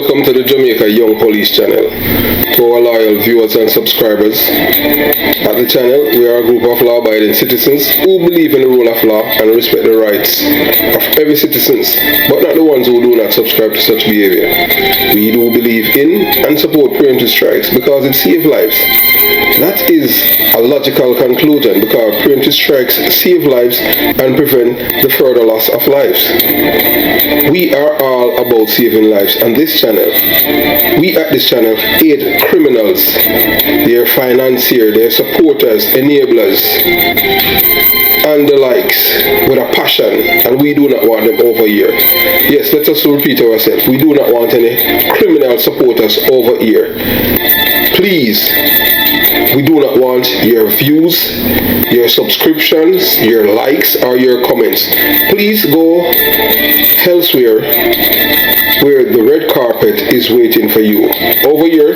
welcome to the Jamaica Young Police channel. To our loyal viewers and subscribers, at the channel we are a group of law-abiding citizens who believe in the rule of law and respect the rights of every citizen, but not the ones who do not subscribe to such behavior. We do believe in and support preemptive strikes because it saves lives. That is a logical conclusion because preemptive strikes save lives and prevent the further loss of lives. We are all about saving lives on this channel. We at this channel aid criminals, their financiers, their supporters, enablers, and the likes with a passion, and we do not want them over here. Yes, let us repeat ourselves. We do not want any criminal supporters over here. Please, we do not want your views, your subscriptions, your likes, or your comments. Please go elsewhere where the red carpet is waiting for you. Over here,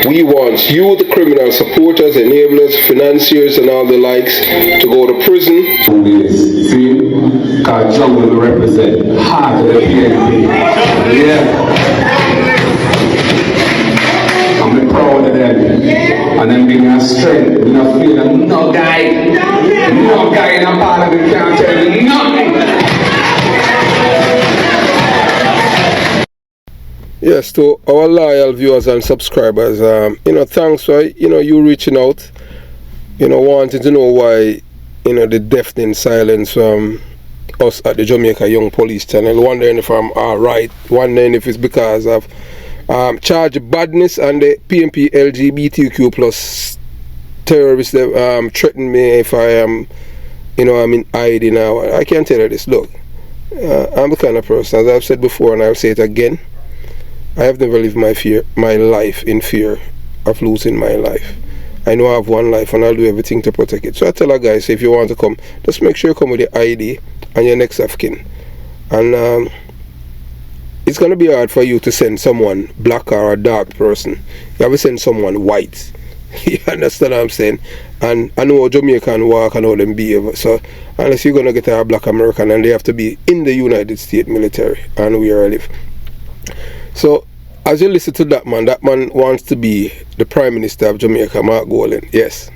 we want you, the criminal supporters, enablers, financiers, and all the likes, to go to prison. See, because jungle represent heart of the PNP. Yeah. I'm proud of them. And then give me a strength. We not feel that no guy in a parliament can't tell me nothing. Yes, to our loyal viewers and subscribers, thanks for, you reaching out, wanting to know why, the deafening silence from us at the Jamaica Young Police channel, wondering if I'm alright, wondering if it's because of Chargie-Badness and the PNP LGBTQ plus terrorists that threaten me if I am, I'm in ID now. I can't tell you this. Look, I'm the kind of person, as I've said before and I'll say it again, I have never lived my life in fear of losing my life. I know I have one life and I'll do everything to protect it. So I tell our guys, if you want to come, just make sure you come with your ID and your next of kin. And it's going to be hard for you to send someone black or a dark person. You have to send someone white. You understand what I'm saying? And I know how Jamaican walk and how them behave. So unless you're going to get a black American, and they have to be in the United States military and where I live. So, as you listen to that man wants to be the Prime Minister of Jamaica, Mark Golan, yes.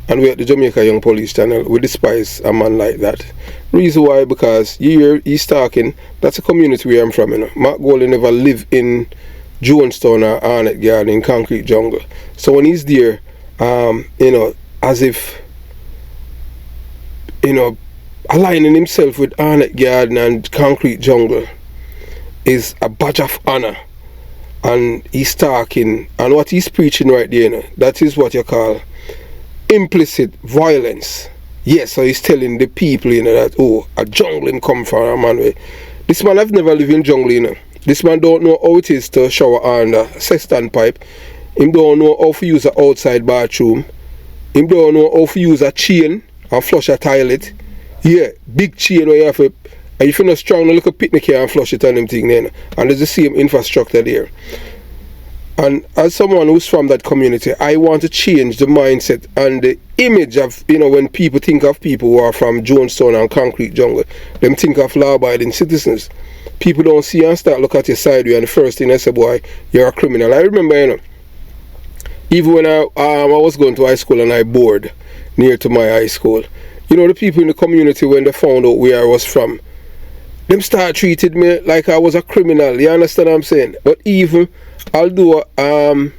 And we at the Jamaica Young Police channel, we despise a man like that. Reason why, because you hear he's talking, that's a community where I'm from, Mark Golan never lived in Jonestown or Arnett Garden in Concrete Jungle. So when he's there, as if, aligning himself with Arnett Garden and Concrete Jungle is a badge of honor, and he's talking, and what he's preaching right there, that is what you call implicit violence. Yes, so he's telling the people, that, a jungle him come from, a man. This man have never lived in jungle, This man don't know how it is to shower under cistern pipe. Him don't know how to use an outside bathroom. Him don't know how to use a chain and flush a toilet. Yeah, big chain where you have to. And if you're not strong, look at picnic here and flush it on them thing then. And there's the same infrastructure there. And as someone who's from that community, I want to change the mindset and the image of, when people think of people who are from Jonestown and Concrete Jungle, them think of law-abiding citizens. People don't see and start look at your sideways, and the first thing they say, boy, you're a criminal. I remember, even when I was going to high school and I bored near to my high school, the people in the community, when they found out where I was from, them start treated me like I was a criminal. You understand what I'm saying? But even although I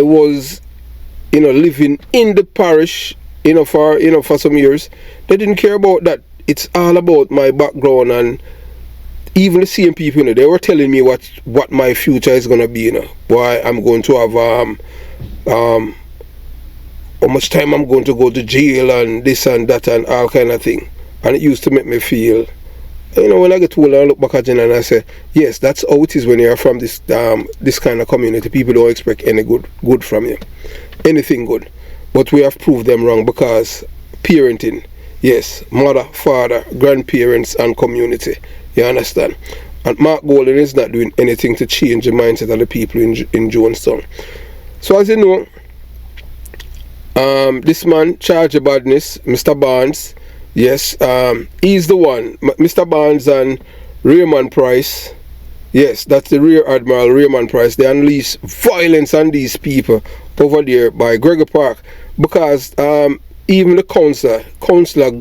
was living in the parish for some years, they didn't care about that. It's all about my background, and even the same people, they were telling me what my future is gonna be, why I'm going to have how much time I'm going to go to jail and this and that and all kind of thing. And it used to make me feel, when I get old, I look back at it and I say, yes, that's how it is when you're from this kind of community. People don't expect any good from you, anything good. But we have proved them wrong, because parenting, yes, mother, father, grandparents, and community. You understand? And Mark Golan is not doing anything to change the mindset of the people in Jonestown. So as you know, this man, Chargie-Badness, Mr. Barnes, yes, he's the one. Mr. Barnes and Raymond Price, Yes, that's the Rear Admiral Raymond Price. They unleashed violence on these people over there by Gregory Park because even the councillor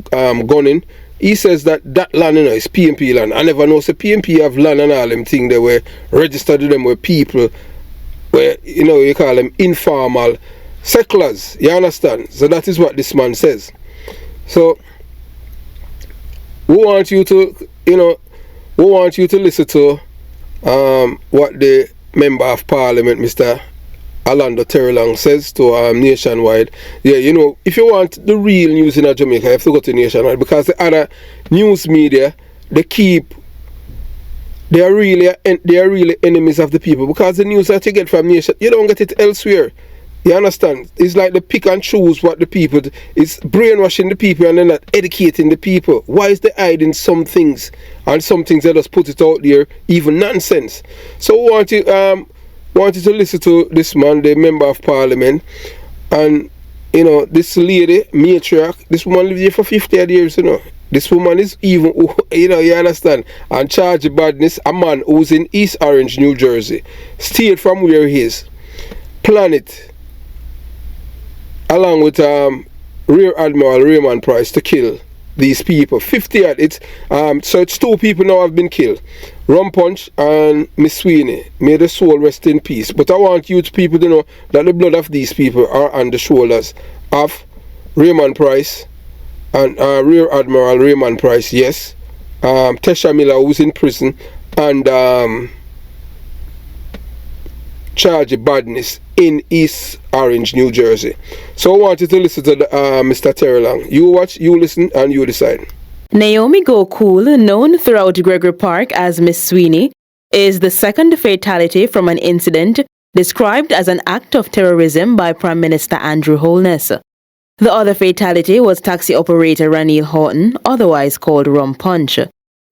Gunning, he says that land, you know, is PMP land. I never know, so PMP have land and all them things. They were registered to them with people where, you know, you call them informal settlers. You understand? So that is what this man says. So we want you to, you know, listen to what the Member of Parliament, Mr. Orlando Terrelong, says to Nationwide. Yeah, you know, if you want the real news in Jamaica, you have to go to Nationwide, because the other news media, they are really enemies of the people, because the news that you get from Nation, you don't get it elsewhere. You understand? It's like they pick and choose what the people, it's brainwashing the people and they're not educating the people. Why is they hiding some things, and some things they just put it out there, even nonsense? So I want you to listen to this man, the Member of Parliament, and you know, this lady, matriarch, this woman lived here for 50 years, you know. This woman is even, you know, you understand? And Chargie-Badness, a man who's in East Orange, New Jersey, steered from where he is, planet, along with Rear Admiral Raymond Price, to kill these people. 50 at it. So it's 2 people now have been killed. Rum Punch and Miss Sweeney. May the soul rest in peace. But I want you people to know that the blood of these people are on the shoulders of Raymond Price and Rear Admiral Raymond Price, yes. Tesha Miller, who's in prison, and Chargie-Badness in East Orange, New Jersey. So I want you to listen to Mr. Terrelong. You watch, you listen, and you decide. Naomi Go Cool, known throughout Gregory Park as Miss Sweeney, is the second fatality from an incident described as an act of terrorism by Prime Minister Andrew Holness. The other fatality was taxi operator Ranil Horton, otherwise called Rum Punch.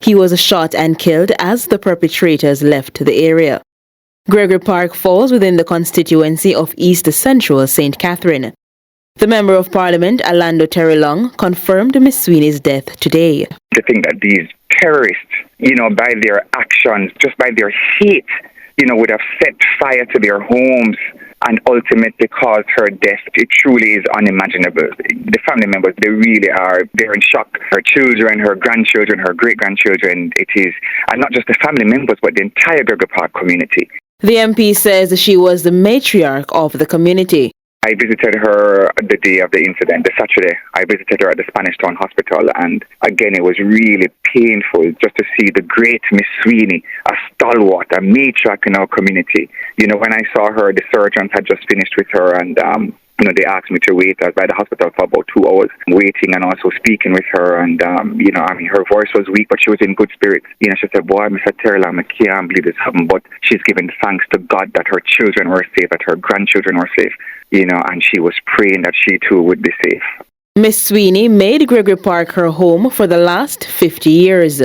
He was shot and killed as the perpetrators left the area. Gregory Park falls within the constituency of East Central St. Catherine. The Member of Parliament, Orlando Terrelong, confirmed Miss Sweeney's death today. To think that these terrorists, you know, by their actions, just by their hate, you know, would have set fire to their homes and ultimately caused her death, it truly is unimaginable. The family members, they're in shock. Her children, her grandchildren, her great-grandchildren, it is, and not just the family members, but the entire Gregory Park community. The MP says she was the matriarch of the community. I visited her the day of the incident, the Saturday. I visited her at the Spanish Town Hospital, and again, it was really painful just to see the great Miss Sweeney, a stalwart, a matriarch in our community. You know, when I saw her, the surgeons had just finished with her, and you know, they asked me to wait. I was by the hospital for about 2 hours, waiting and also speaking with her. And, you know, I mean, her voice was weak, but she was in good spirits. You know, she said, boy, Mr. Terrelong, I can't believe this happened. But she's giving thanks to God that her children were safe, that her grandchildren were safe, you know, and she was praying that she too would be safe. Miss Sweeney made Gregory Park her home for the last 50 years.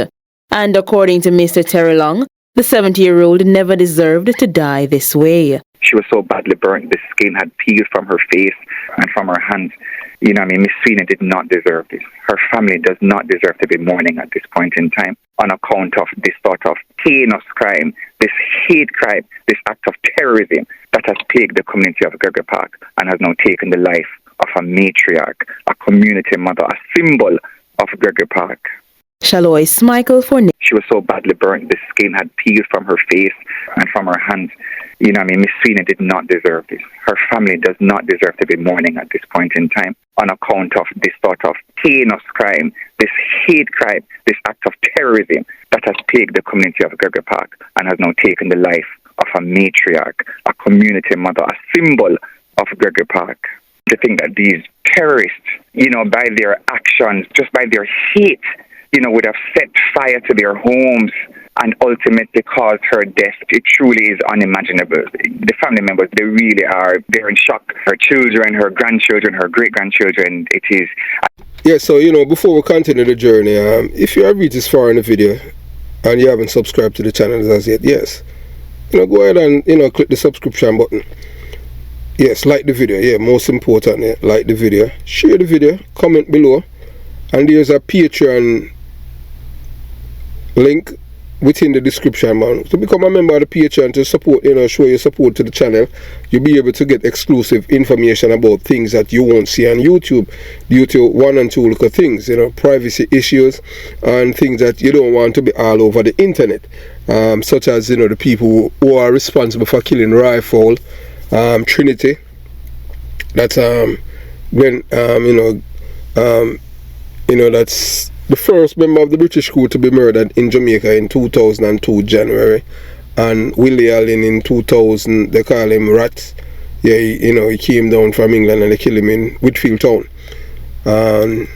And according to Mr. Terrelong, the 70-year-old never deserved to die this way. She was so badly burnt, the skin had peeled from her face and from her hands. You know, I mean, Miss Sweeney did not deserve this. Her family does not deserve to be mourning at this point in time on account of this sort of heinous crime, this hate crime, this act of terrorism that has plagued the community of Gregory Park and has now taken the life of a matriarch, a community mother, a symbol of Gregory Park. Shalois Michael for... She was so badly burnt, the skin had peeled from her face and from her hands. You know, I mean, Miss Sweeney did not deserve this. Her family does not deserve to be mourning at this point in time on account of this sort of heinous crime, this hate crime, this act of terrorism that has plagued the community of Gregory Park and has now taken the life of a matriarch, a community mother, a symbol of Gregory Park. To think that these terrorists, you know, by their actions, just by their hate, you know, would have set fire to their homes and ultimately caused her death, it truly is unimaginable. The family members, they're in shock. Her children, her grandchildren, her great-grandchildren, it is... Yeah, so, you know, before we continue the journey, if you have reached this far in the video and you haven't subscribed to the channel as yet, yes, you know, go ahead and, you know, click the subscription button. Yes, like the video. Yeah, most importantly, like the video. Share the video, comment below, and there's a Patreon link within the description, man. To become a member of the Patreon to support, show your support to the channel, you'll be able to get exclusive information about things that you won't see on YouTube due to one and two little things, privacy issues and things that you don't want to be all over the internet, such as, the people who are responsible for killing Rifle, Trinity. That's that's the first member of the British crew to be murdered in Jamaica in 2002 January, and Willie Allen in 2000, they call him Rat. Yeah, he came down from England and they killed him in Whitfield Town. And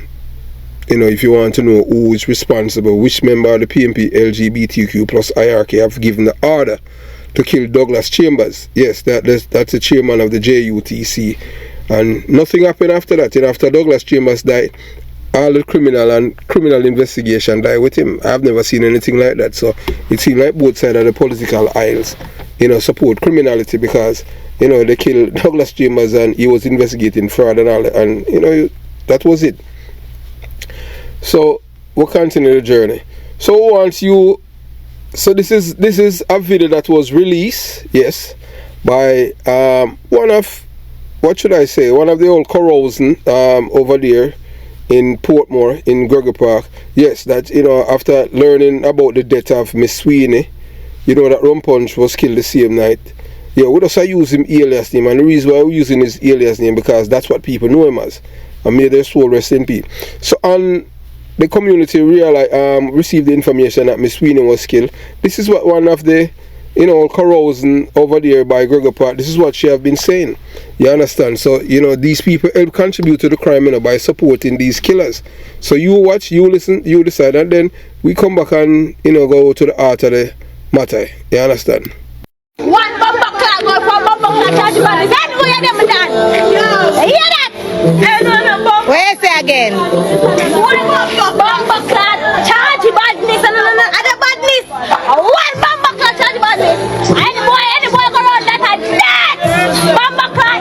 if you want to know who is responsible, which member of the PMP LGBTQ plus IRK have given the order to kill Douglas Chambers, yes, that's the chairman of the JUTC. And nothing happened after that. After Douglas Chambers died, all the criminal investigation died with him. I've never seen anything like that. So it seems like both sides of the political aisles, support criminality, because they killed Douglas Chambers and he was investigating fraud and all that, and that was it. So we'll continue the journey. So this is a video that was released, yes, by one of the old corrosion over there in Portmore, in Gregory Park. Yes, that, after learning about the death of Miss Sweeney, that Rum Punch was killed the same night. Yeah, we just use him alias name, and the reason why we're using his alias name, because that's what people know him as. And may their soul rest in peace. So, the community received the information that Miss Sweeney was killed. This is what one of the corrosion over there by Gregory Park, this is what she have been saying. You understand? So, these people help contribute to the crime, by supporting these killers. So you watch, you listen, you decide, and then we come back and, go to the heart of the matter. You understand? One bomber clock going from bomber clock Chargie-Badness. Then we are them done. Hear that? Where is it again? One bomber clock Chargie-Badness and other badness. One bomber clock Chargie-Badness. Any boy go around that are dead. Bomber clock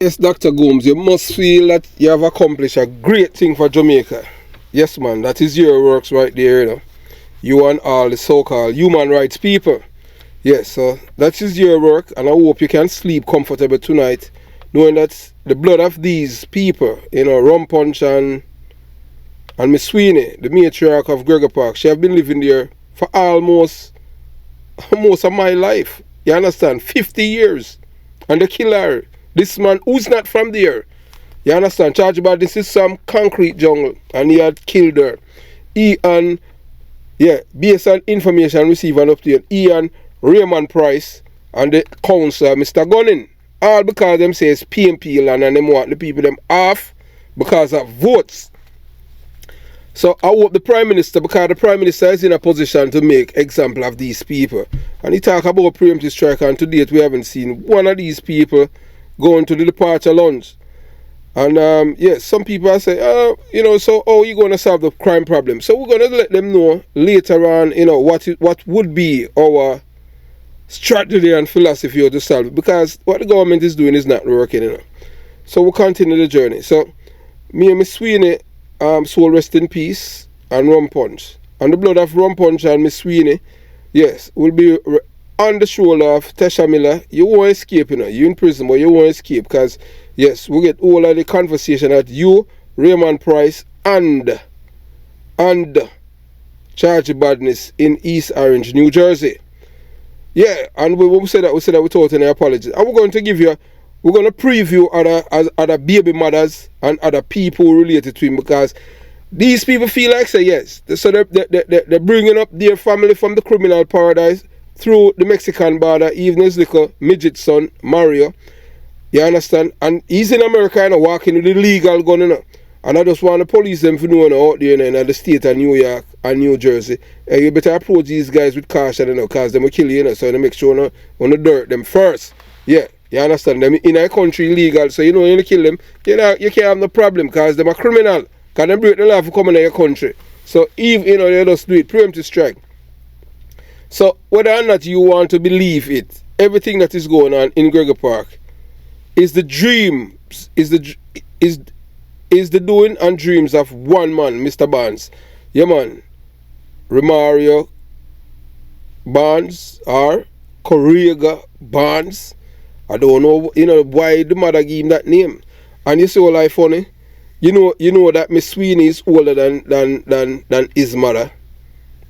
Yes, Dr. Gomes, you must feel that you have accomplished a great thing for Jamaica. Yes, man, that is your works right there, You and all the so-called human rights people. Yes, so that is your work, and I hope you can sleep comfortable tonight, knowing that the blood of these people, Rum Punch and Miss Sweeney, the matriarch of Gregory Park, she have been living there for almost of my life. You understand? 50 years. And the killer, this man who's not from there. You understand? Chargie-Badness is some concrete jungle, and he had killed her. Based on information received and update, Ian Raymond Price and the councillor, Mr. Gunning, all because them say it's PMP land and them want the people them off because of votes. So I hope the Prime Minister, because the Prime Minister is in a position to make example of these people. And he talk about preemptive strike, and to date we haven't seen one of these people going to the departure lounge. And yes, some people are saying, so how are you going to solve the crime problem? So we're going to let them know later on, what would be our strategy and philosophy to solve it, because what the government is doing is not working, So we'll continue the journey. So me and Miss Sweeney, soul rest in peace, and Rum Punch. And the blood of Rum Punch and Miss Sweeney, yes, will be on the shoulder of Tasha Miller. You won't escape, you're in prison, but you won't escape, because yes, we get all of the conversation that you, Raymond Price, and Chargie-Badness in East Orange, New Jersey. Yeah, and we said that without any apologies. And we're going to preview other baby mothers and other people related to him, because these people feel like, say, yes, so they're bringing up their family from the criminal paradise through the Mexican border, even his little midget son, Mario. You understand? And he's in America and walking with the legal gun, And I just want to police them for knowing out there in the state of New York and New Jersey. You better approach these guys with caution, because they will kill you, so they make sure you want to dirt them first. Yeah, you understand? Them in a country illegal, so you kill them, you can't have no problem, because they're a criminal. Because they break the law for coming in your country. So if they just do it, preemptive strike. So whether or not you want to believe it, everything that is going on in Gregory Park is the dreams, is the doing and dreams of one man, Mr. Barnes. Yeah, man. Romario Barnes or Correga Barnes. I don't know, why the mother gave him that name. And you see what I funny? You know that Miss Sweeney is older than his mother.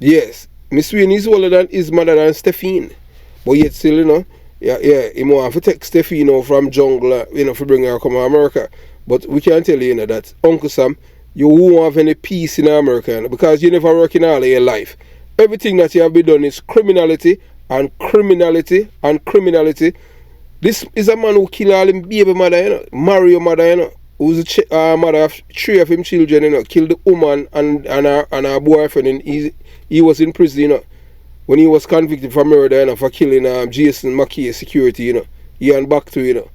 Yes, Miss Sweeney is older than his mother than Stephine. But yet still, he want to take Stephine from jungle, for bring her come to America. But we can tell you, that Uncle Sam, you won't have any peace in America, because you never work in all of your life. Everything that you have been done is criminality and criminality and criminality. This is a man who killed all him baby mother, marry your mother, who's a mother of 3 of him children, killed the woman and her boyfriend, and he was in prison, when he was convicted for murder, for killing Jason McKay security, he and back to,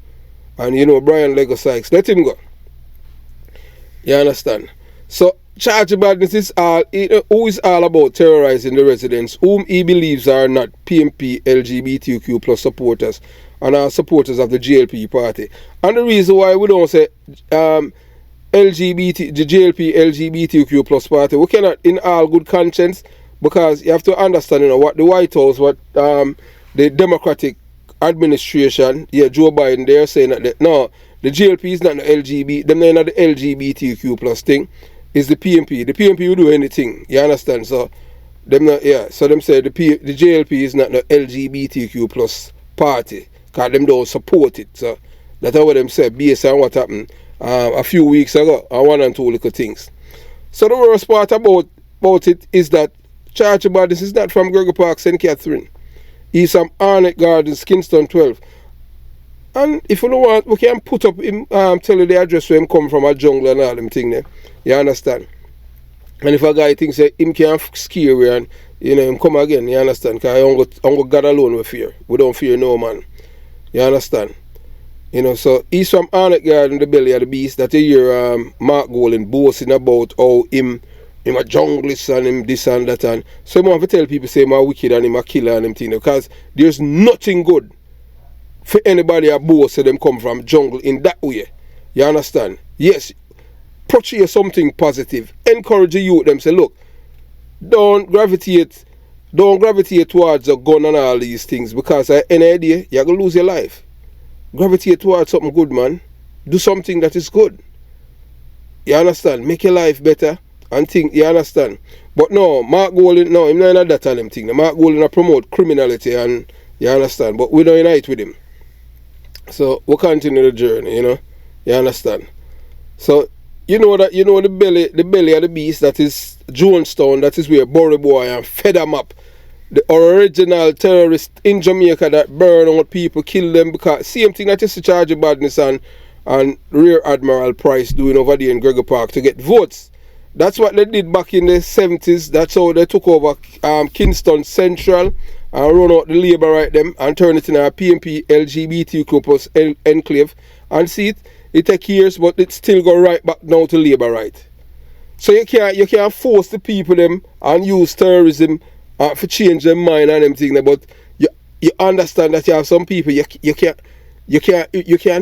and Brian Lego Sykes, let him go. You understand? So Chargie-Badness is who is all about terrorizing the residents whom he believes are not PMP LGBTQ plus supporters and are supporters of the JLP party. And the reason why we don't say the JLP LGBTQ plus party, we cannot in all good conscience, because you have to understand what the White House, what the Democratic administration, Joe Biden, they're saying that no, the JLP is not the LGBT, them not the LGBTQ plus thing. Is the PMP. The PMP will do anything. You understand? So them not, so them say the JLP is not the LGBTQ plus party, because them don't support it. So that's what them say based on what happened a few weeks ago, and 1 and 2 little things. So the worst part about it is that Chargie-Badness is not from Gregory Park, St. Catherine. He's from Arnett Gardens, Kingston 12. And if you don't want, we can put up him, tell you the address where him come from, a jungle and all them thing there. You understand? And if a guy thinks that him can't scare you and him come again, you understand? Because I'm going God alone with fear. We don't fear no man. You understand? So he's from Arnett Garden, the belly of the beast, that you hear Mark Golding boasting about how him a junglist and him this and that. And so I want to tell people, say him a wicked and him a killer and him thing, because there's nothing good for anybody a boast say them come from jungle in that way. You understand? Yes, portray something positive. Encourage the youth, them say, look, don't gravitate towards a gun and all these things, because at any idea you're gonna lose your life. Gravitate towards something good, man. Do something that is good. You understand? Make your life better and think, you understand? But no, Mark Golding, no, him not that and them thing. Mark Golding promote criminality, and you understand, but we don't unite with him. So we continue the journey, you understand. So the belly of the beast, that is Jonestown, that is where Burry Boy and Fedam up, the original terrorist in Jamaica that burn out people, kill them, because same thing that is the Chargie-Badness and Rear Admiral Price doing over there in Gregory Park to get votes. That's what they did back in the 70s. That's how they took over Kingston Central and run out the Labour right them and turn it in a PMP LGBTQ plus enclave. And see it take years, but it still go right back now to Labour right. So you can't force the people them and use terrorism for change their mind and them thing. But you understand that you have some people you can't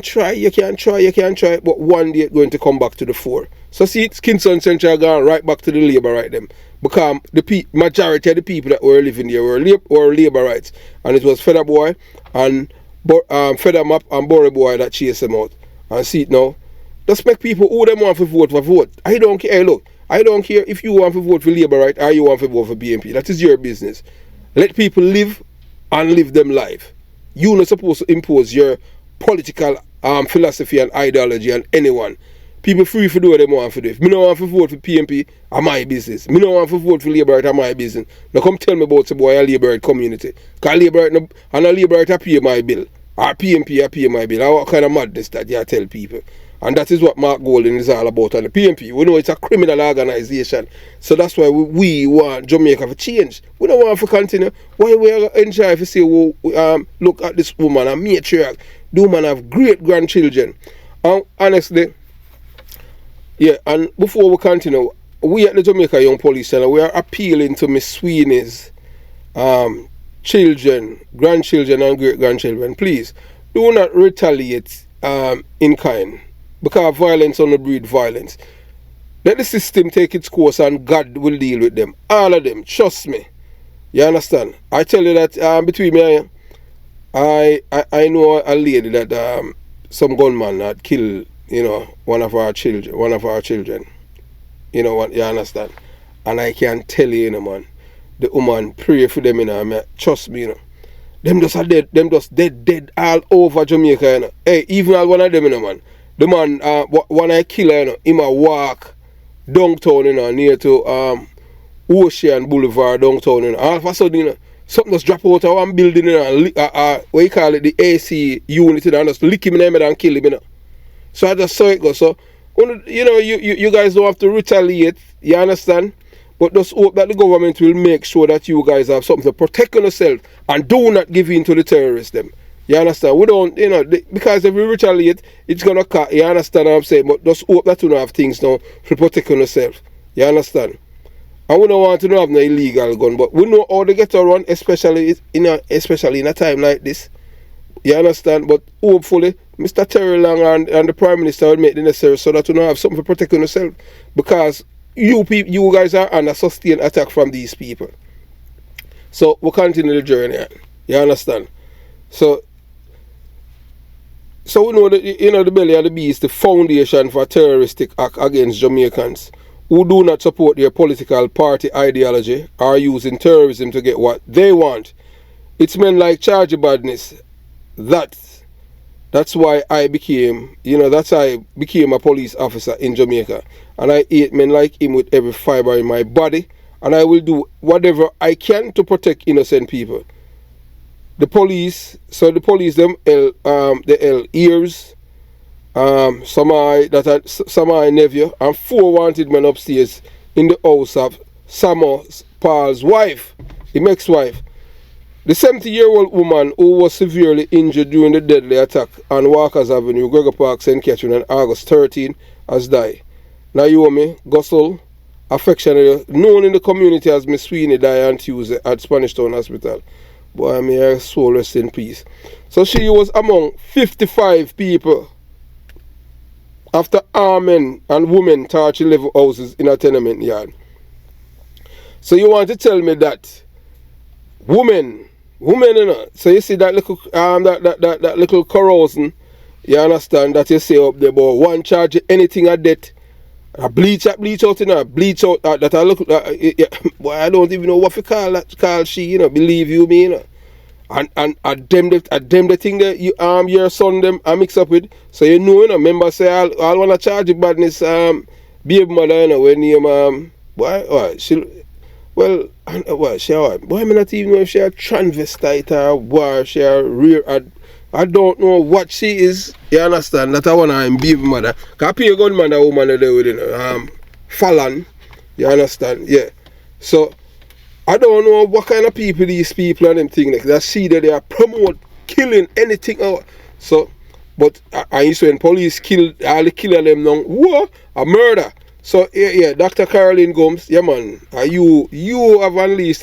try, but one day it's going to come back to the fore. So see, Kingston Central gone right back to the Labour right them, because the majority of the people that were living there were Labourites, and it was Fedam Boy and Fedam Up and Burry Boy that chased them out. And see it now, just make people who them want to vote for vote. I don't care. Hey, look, I don't care if you want to vote for Labour right or you want to vote for BNP. That is your business. Let people live and live them life. You're not supposed to impose your political philosophy and ideology on anyone. People free to do what they want to do. If me don't want to vote for PMP, it's my business. Me don't want to vote for Labour, it's my business. Now come tell me about some boy a Labour community. Because Labour and a Labour pay my bill. Or PMP pay my bill. What kind of madness that you tell people? And that is what Mark Golding is all about on the PMP. We know it's a criminal organization. So that's why we want Jamaica to change. We don't want to continue. Why we enjoy if you say, look at this woman, a matriarch. The woman have great grandchildren. Honestly, yeah, and before we continue, we at the Jamaica Young Police Center, we are appealing to Miss Sweeney's children, grandchildren and great-grandchildren, please, do not retaliate in kind, because violence only breed violence. Let the system take its course and God will deal with them. All of them, trust me. You understand? I tell you that between me and you, I know a lady that some gunman had killed, you know, one of our children. You know what, you understand? And I can tell you, you know, man, the woman pray for them, you know, I mean, trust me, you know. Them just are dead, dead all over Jamaica, you know. Hey, even all one of them, you know, man. The man, when I kill her, you know, him a walk downtown, you know, near to Ocean Boulevard downtown, you know. All of a sudden, you know, something just drop out of one building, you know, what you call it, the AC unit, you know, and just lick him in the head and kill him, you know. So I just saw it go. So, you know, you guys don't have to retaliate, you understand? But just hope that the government will make sure that you guys have something to protect yourself and do not give in to the terrorists, them. You understand? We don't, you know, because if we retaliate, it's going to cut. You understand what I'm saying? But just hope that you don't have things now to protect yourself. You understand? And we don't want to have no illegal gun, but we know how to get around, especially in a time like this. You understand? But hopefully, Mr. Terry Long and the Prime Minister will make the necessary so that you don't have something to protect yourself. Because you guys are under sustained attack from these people. So we'll continue the journey. You understand? So we know that, you know, the belly of the beast, the foundation for terroristic act against Jamaicans who do not support their political party ideology are using terrorism to get what they want. It's men like Chargie-Badness. That's why I became, you know, that's how I became a police officer in Jamaica. And I hate men like him with every fiber in my body. And I will do whatever I can to protect innocent people. The police, them the ears, some of my nephew, and 4 wanted men upstairs in the house of Samo Paul's wife, the ex-wife. The 70-year-old woman who was severely injured during the deadly attack on Walkers Avenue, Gregor Park, St. Catherine on August 13 has died. Naomi Gossel, affectionately known in the community as Miss Sweeney, died on Tuesday at Spanish Town Hospital. Boy, may her soul rest in peace. So she was among 55 people after armed men and women torched 11 houses in a tenement yard. So you want to tell me that women, you know, so you see that little that little corrosion, you understand, that you say up there, but one charge anything at debt, a bleach out, you know, bleach out that I look, boy, I don't even know what to call she, you know, believe you me, you know, and them the thing that you your son them I mix up with, so you know, remember say I'll wanna charge you badness baby mother, you know, when you she alright. Boy, I not even know if she a transvestite or what, she a rear. I don't know what she is. You understand? That I wanna baby mother. Cause I pay a gunman that woman there with, you know, Fallon. You understand? Yeah. So I don't know what kind of people these people and them thing like that see that they are promote killing anything out. So, but I used to when police kill all the killer them now. What? A murder. So yeah, Dr. Caroline Gomes, yeah man, you have unleashed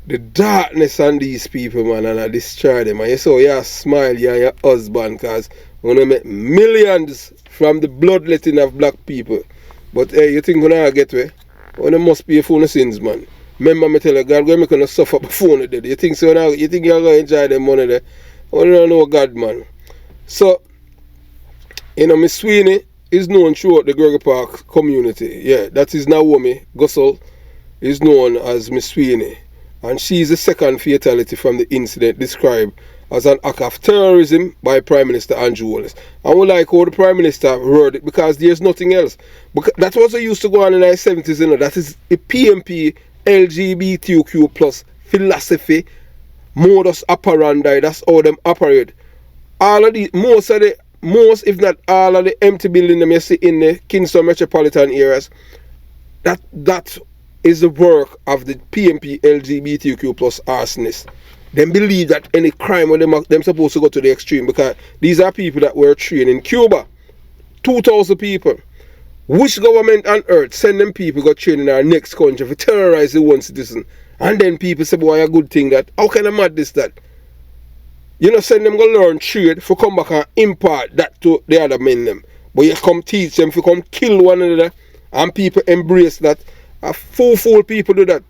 the darkness on these people, man, and I destroy them. And you saw you smile, you and your husband, cause we're gonna make millions from the bloodletting of black people. But hey, you think we're gonna get away? Well, there must be a phone of sins, man. Remember me tell you, God gonna make you suffer before you dead. You think so now? You think you're gonna enjoy them money there? Oh, you don't know God, man. So, you know, Miss Sweeney is known throughout the Gregor Park community. Yeah, that is Naomi Gossel is known as Miss Sweeney. And she is the second fatality from the incident described as an act of terrorism by Prime Minister Andrew Holness. And we like how the Prime Minister wrote it because there's nothing else. Because that was what used to go on in the 70s, you know. That is the PMP LGBTQ plus philosophy, modus operandi. That's how them operate. All of the most, if not all of the empty buildings them you see in the Kingston metropolitan areas, that is the work of the PMP LGBTQ plus arsonists. They believe that any crime when them supposed to go to the extreme, because these are people that were trained in Cuba. 2,000 people Which government on earth send them people go train in our next country to terrorize the one citizen? And then people say, boy, a good thing that. How can I mad this that? You know, send them go learn trade for come back and impart that to the other men them. But you come teach them for come kill one another and people embrace that. A fool people do that.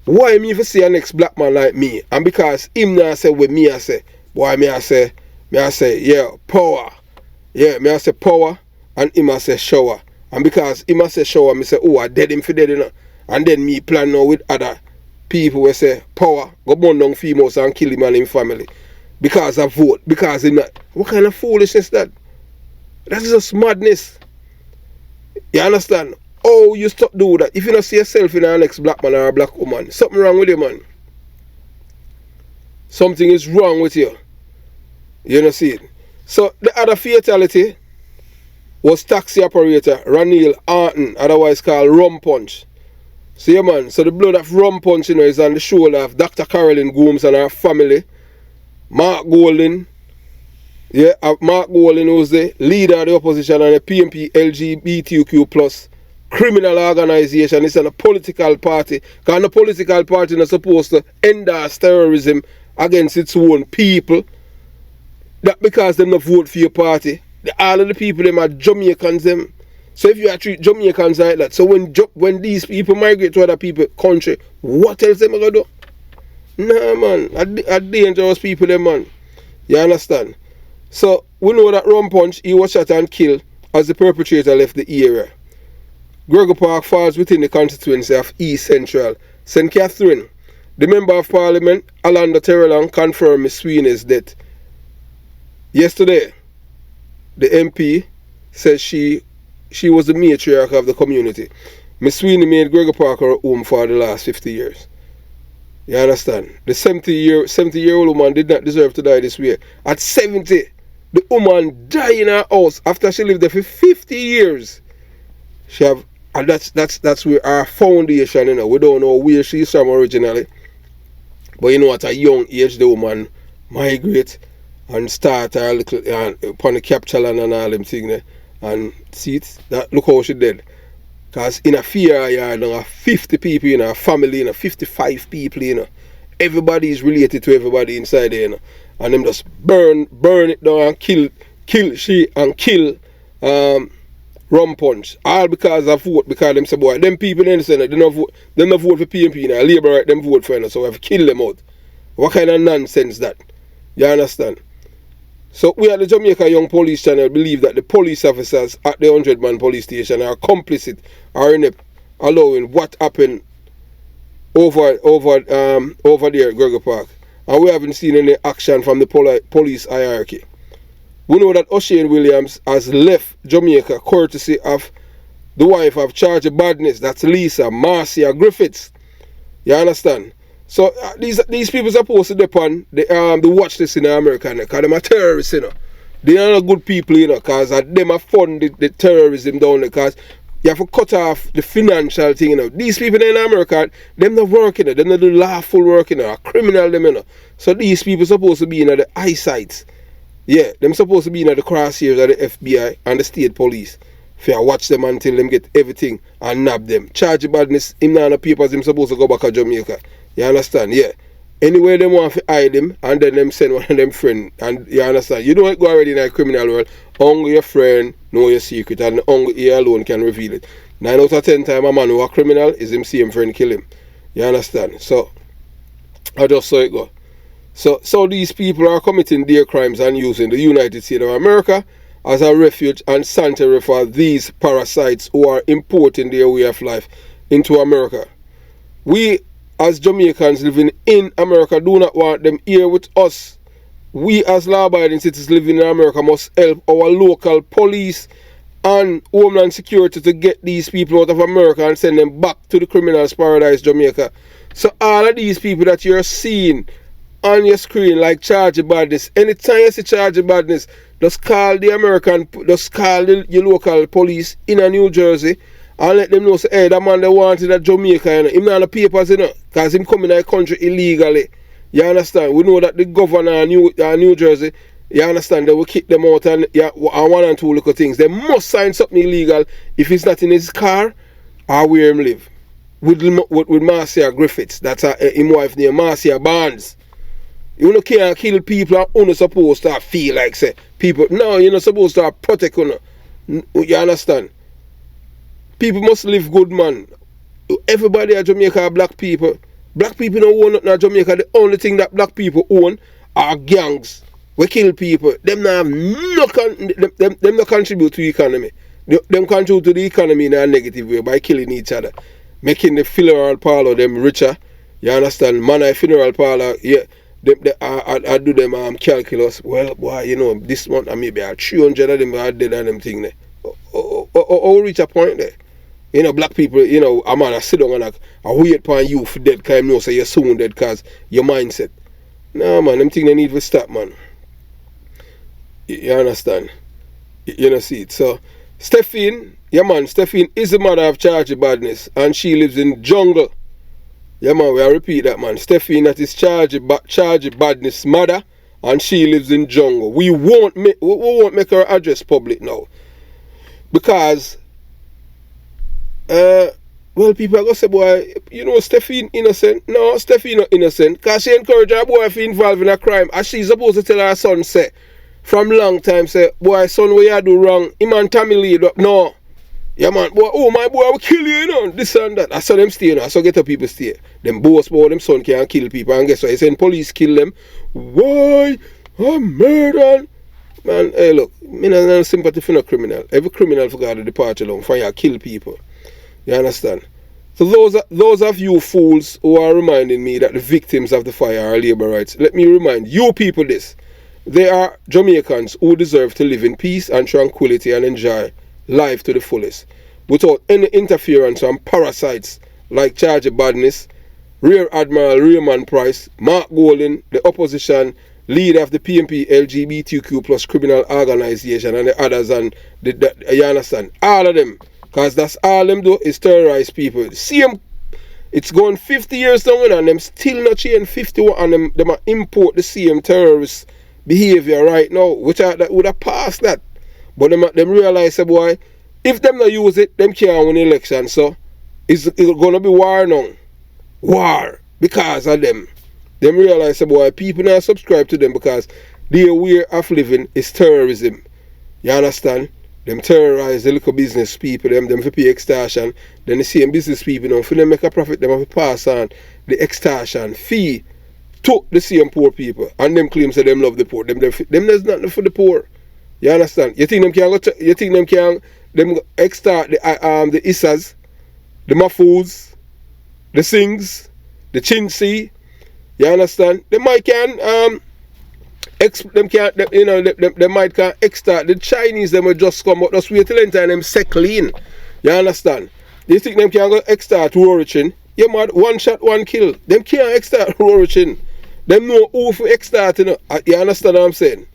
Why me for see a next black man like me? And because him now say what me I say, boy me I say, yeah, power. Yeah, me I say power and him I say shower. And because him I say shower, me say, oh, I dead him for dead, you know. And then me plan now with other people who say power, go burn down females and kill him and his family. Because I vote, because him not. What kind of foolishness that? That's just madness. You understand? Oh, you stop do that. If you don't see yourself in our next black man or a black woman, something wrong with you, man. Something is wrong with you. You know see it. So the other fatality was taxi operator Ranil Arton, otherwise called Rum Punch. See you, man. So the blood of Rum Punch, you know, is on the shoulder of Dr. Carolyn Gooms and her family. Mark Golding. Yeah, Mark Golding was the leader of the opposition and the PMP LGBTQ+ criminal organization. It's a political party. Because the political party is supposed to endorse terrorism against its own people. That because they don't vote for your party. All of the people them are Jamaicans them. So if you treat Jamaicans like that, so when these people migrate to other people's country, what else them gonna do? Nah, man, a dangerous people them, man. You understand? So we know that Rum Punch, he was shot and killed as the perpetrator left the area. Gregor Park falls within the constituency of East Central. St. Catherine, the Member of Parliament, Alanda Terrelang, confirmed Miss Sweeney's death. Yesterday, the MP said she was the matriarch of the community. Miss Sweeney made Gregor Park her home for the last 50 years. You understand? The 70-year-old woman did not deserve to die this way. At 70, the woman died in her house after she lived there for 50 years. And that's where our foundation, you know. We don't know where she's from originally. But you know, at a young age, the woman migrate and start her little upon the capital and all them things there. And see it? Look how she did. Because in a fear yard, there are 50 people in a family, you know, 55 people, you know. Everybody is related to everybody inside there, you know. And them just burn it down and kill Rum Punch. All because of vote, because them say, boy, them people in the Senate, they don't vote for PMP now. Labour right, them vote for them, so we have to kill them out. What kind of nonsense that? You understand? So we at the Jamaica Young Police Channel believe that the police officers at the 100-man police station are complicit or in allowing what happened over there at Gregor Park. And we haven't seen any action from the police hierarchy. We know that O'Shane Williams has left Jamaica courtesy of the wife of Chargie-Badness, that's Lisa Marcia Griffiths. You understand? So these people are supposed to depend the watch this in America, because they're terrorists, you know. They are not good people, you know, because them have funded the terrorism down there, because you have to cut off the financial thing, you know. These people in America, them not working, you know. Them not do lawful work, you know, criminal them, you know. So these people are supposed to be in the eyesight. Yeah, them supposed to be in the crosshairs of the FBI and the state police. If you watch them until them get everything and nab them. Chargie-Badness, him not on the papers, him supposed to go back to Jamaica. You understand? Yeah. Anyway, them want to hide him and then them send one of them friend. And you understand? You don't go already in a criminal world. Only your friend know your secret and only he alone can reveal it. 9 out of 10 times a man who a criminal is him see him friend kill him. You understand? So I just saw it go. So these people are committing their crimes and using the United States of America as a refuge and sanctuary for these parasites who are importing their way of life into America. We as Jamaicans living in America do not want them here with us. We as law-abiding citizens living in America must help our local police and Homeland Security to get these people out of America and send them back to the criminals' paradise, Jamaica. So all of these people that you're seeing on your screen like Chargie-Badness, anytime you see Chargie-Badness, just call the your local police in New Jersey and let them know, say, hey, that man they wanted at Jamaica, you know. Him not on the papers, you know, because him coming in the country illegally. You understand? We know that the governor of New Jersey, You understand? They will kick them out and one and two little things. They must sign something illegal if it's not in his car or where him live. With Marcia Griffiths, that's him wife named Marcia Barnes. You know, can't kill people and you're not supposed to feel like say people. No, you're not supposed to protect you. You understand? People must live good, man. Everybody at Jamaica are black people. Black people don't own nothing at Jamaica. The only thing that black people own are gangs. We kill people. Them not have them not contribute to the economy. Them contribute to the economy in a negative way by killing each other. Making the funeral parlor them richer. You understand? Man, a funeral parlor, yeah. I do them calculus. Well, boy, you know, this month maybe 300 of them are dead and them thing there. Or reach a point there. You know, black people, you know, a man I sit down and I wait upon you for dead because I know so you're soon dead because your mindset. No, man, them things they need to stop, man. You understand? You know, see it. So, Stephine, yeah, man, Stephine is the mother of Chargie-Badness and she lives in jungle. Yeah, man, we repeat that, man. Stephine, that is Chargie-Badness' mother and she lives in jungle. We won't make her address public now. Because well, people are going to say, boy, you know, Stephine innocent. No, Stephine not innocent. Because she encouraged her boy to involve in a crime. And she's supposed to tell her son, say, from long time, say, boy, son, what you do wrong? Him and Tommy lead up. No. Yeah, man, boy, oh, my boy, I will kill you, you know, this and that. I saw them stay, you know. I saw get the people stay. Them boss, boy, them son can't kill people. And guess what? He send police kill them. Why? I'm murdered. Man, hey, look, me not sympathy for no criminal. Every criminal forgot to depart alone for you kill people. You understand? So those of you fools who are reminding me that the victims of the fire are labor rights, let me remind you people this. They are Jamaicans who deserve to live in peace and tranquility and enjoy life to the fullest, without any interference from parasites like Chargie-Badness, Rear Admiral Raymond Price, Mark Golden, the opposition leader of the PMP LGBTQ plus criminal organization and the others, and you understand? All of them. Because that's all them do is terrorize people. See them, it's going 50 years down and them still not change 51 and them import the same terrorist behavior right now, which that would have passed that. But them realize, say, boy, if them not use it, them can't win election. So it's going to be war now. War. Because of them. Them realize, say, boy, people not subscribe to them because their way of living is terrorism. You understand? Them terrorize the little business people, them for pay extortion. Then the same business people, them for them make a profit, them have to pass on the extortion fee to the same poor people. And them claim say them love the poor. Them there's nothing for the poor. You understand? You think them can extort the Issas, the Mafus, the Sings, the Chinsi. You understand? They might can they might can extort the Chinese. Them will just come out. Just wait till the time them set clean. You understand? You think them can go extort Rorichin? You mad? One shot, one kill. Them can't extort Rorichin. Them know who for extort. You understand what I'm saying?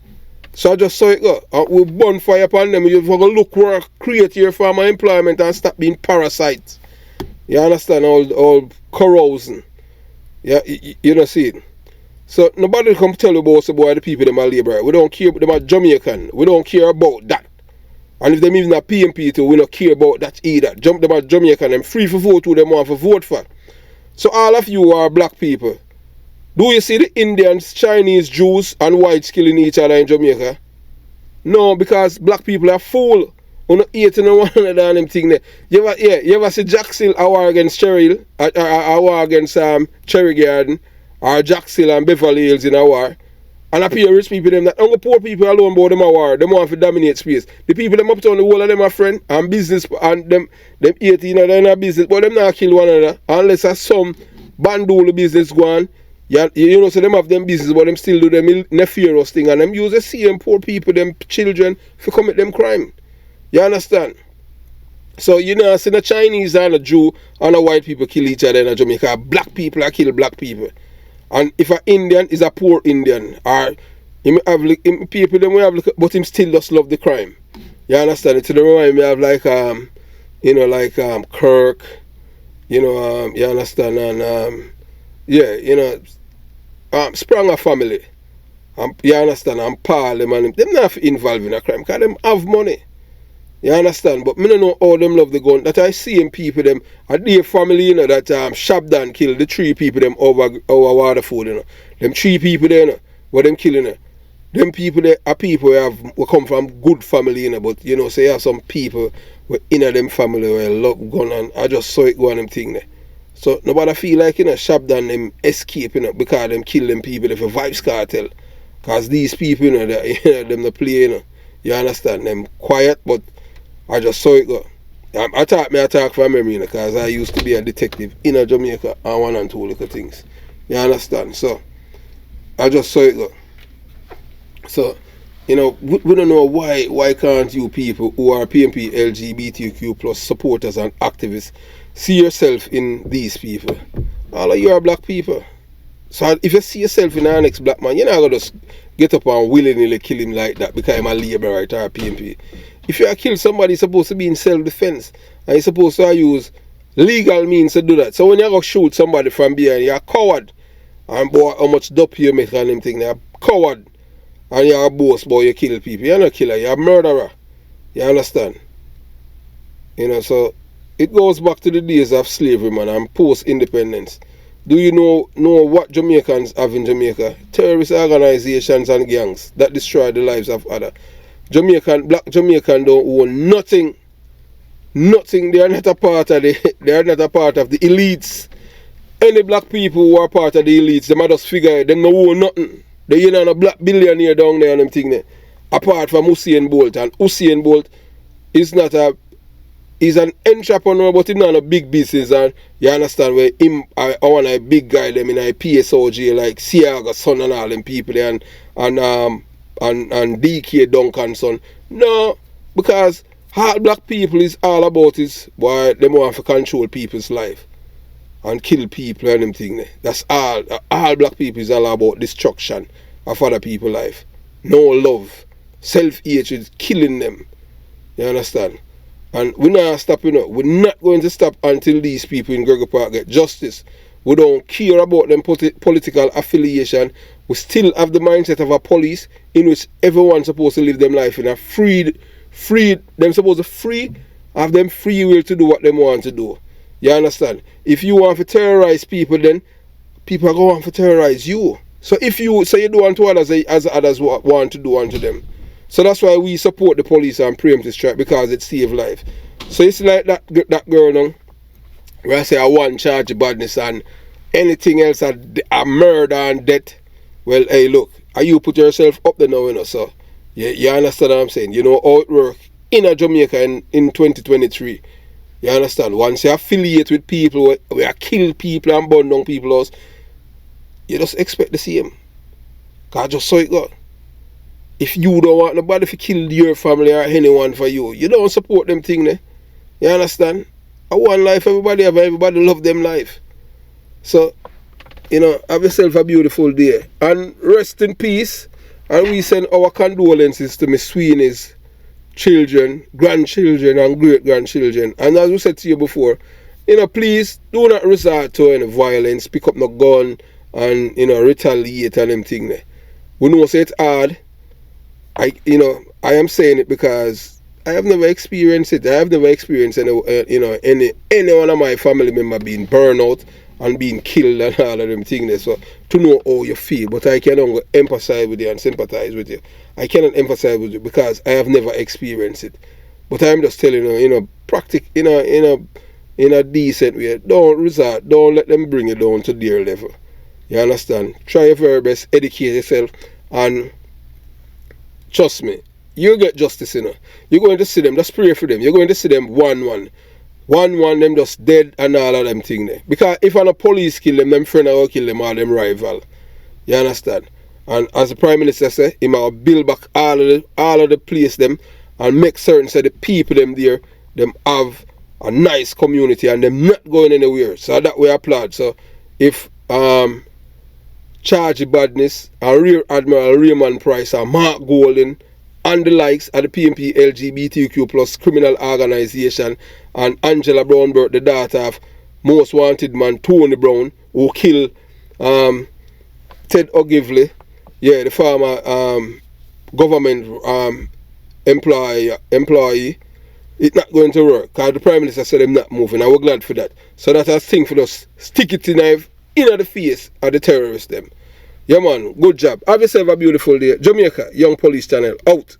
So I just saw it go. We burn fire upon them. You've got to look where create your farmer employment and stop being parasites. You understand? All corrosion. Yeah, you don't see it. So nobody come tell you about the people them are labor. We don't care about them are Jamaican. We don't care about that. And if them even a PMP too, we don't care about that either. Them are Jamaican, them free for vote who them want for vote for. So all of you are black people. Do you see the Indians, Chinese, Jews and whites killing each other in Jamaica? No, because black people are fool. You know, eating one another and them thing there. You ever see Jackson war against Cheryl? War against Cherry Garden? Or Jackson and Beverly Hills in a war. And I pay rich people them that only poor people alone about them a war. Them want to dominate space. The people them uptown the whole of them are friend and business and them 18 of them in a business, but them not kill one another unless some bandole business go on. You know, so them have them business, but them still do them nefarious thing and them use the same poor people, them children, to commit them crime. You understand? So you know, see the Chinese and a Jew and a white people kill each other in Jamaica. Black people are kill black people. And if an Indian is a poor Indian, or him people them we have look, but him still just love the crime. You understand? It remind me of like Kirk, you understand, and yeah, Spranger family. And you understand, and Parliament, them not involved in a crime because them have money. You understand? But me don't know how them love the gun. That I see in people them, a dear family, you know, that Shabdan killed the 3 people them over Waterford, you know. Them 3 people there, you know, what them killing, you know. Them people there are people who come from good family, you know, but you know, so you have some people who in them family where love gun, and I just saw it go on them thing there. So nobody feel like, you know, Shabdan them escape, you know, because them kill them people for Vibes Cartel. Because these people, you know, them the play, you know. You understand? Them quiet, but I just saw it go. I talk from memory, you know, because I used to be a detective in Jamaica and 1 and 2 little things. You understand? So I just saw it go. So, you know, we don't know why can't you people who are PMP LGBTQ plus supporters and activists see yourself in these people. All of you are black people. So if you see yourself in our next black man, you're not going to just get up and willingly kill him like that because I'm a labourer or a PMP. If you kill somebody, it's supposed to be in self-defense. And you're supposed to use legal means to do that. So when you go shoot somebody from behind, you're a coward. And boy, how much dope you make on them thing, you're a coward. And you're a boss, boy, you kill people. You're not a killer, you're a murderer. You understand? You know, so it goes back to the days of slavery, man, and post-independence. Do you know what Jamaicans have in Jamaica? Terrorist organizations and gangs that destroy the lives of others. Black Jamaican don't own nothing. Nothing. They are not a part of the elites. Any black people who are part of the elites, they might just figure it, they don't own nothing. They ain't a black billionaire down there and them thing there. Apart from Usain Bolt. And Usain Bolt is not he's an entrepreneur, but he's not a big business, and you understand where him I want a big guy them in a PSOG like Siaga son and all them people there and DK Duncan son. No, because all black people is all about is why they want to control people's life and kill people and them thing there. That's all black people is all about destruction of other people's life. No love, self-hatred, killing them. You understand? And we're not stopping, you know. We're not going to stop until these people in Gregory Park get justice. We don't care about them political affiliation. We still have the mindset of a police in which everyone's supposed to live their life in a free, them supposed to have them free will to do what they want to do. You understand? If you want to terrorize people, then people are going to terrorize you. So if you do unto others as others want to do unto them. So that's why we support the police and preemptive strike, because it saves life. So it's like that girl now, where I say I want Chargie-Badness and anything else a murder and death. Well, hey, look, you put yourself up there now, you know, so you understand what I'm saying? You know how it works in Jamaica in 2023. You understand? Once you affiliate with people where kill people and burn down people's house, you just expect the same. Because I just saw it go. If you don't want nobody to kill your family or anyone for you, you don't support them thing there. You understand? I want life, everybody have, everybody love them life. So, you know, have yourself a beautiful day. And rest in peace. And we send our condolences to Miss Sweeney's children, grandchildren and great-grandchildren. And as we said to you before, you know, please do not resort to any violence, pick up no gun and, you know, retaliate and them thing there. We know say it's hard. I am saying it because I have never experienced it. I have never experienced any one of my family member being burned out and being killed and all of them things. So to know how you feel, but I cannot empathize with you and sympathize with you. I cannot empathize with you because I have never experienced it. But I'm just telling you, you know, practice in a decent way. Don't let them bring you down to their level. You understand? Try your very best, educate yourself, and trust me, you'll get justice, you know. You're going to see them, just pray for them. You're going to see them one, them just dead and all of them thing there. Because if a police kill them friend will kill them or them rival. You understand? And as the Prime Minister said, he might build back all of the place them and make certain that the people them there, them have a nice community and them not going anywhere. So that we applaud. So if Chargie-Badness and Rear Admiral Raymond Price and Mark Golden and the likes of the PMP LGBTQ plus criminal organization and Angela Brownberg, the daughter of most wanted man Tony Brown, who killed Ted Ogilvy, yeah, the former government employee, it's not going to work because the Prime Minister said I'm not moving, and we're glad for that. So that's a thing for us. Stick it in the face of the terrorists them. Yeah man, good job. Have yourself a beautiful day. Jamaica, Young Police Channel, out.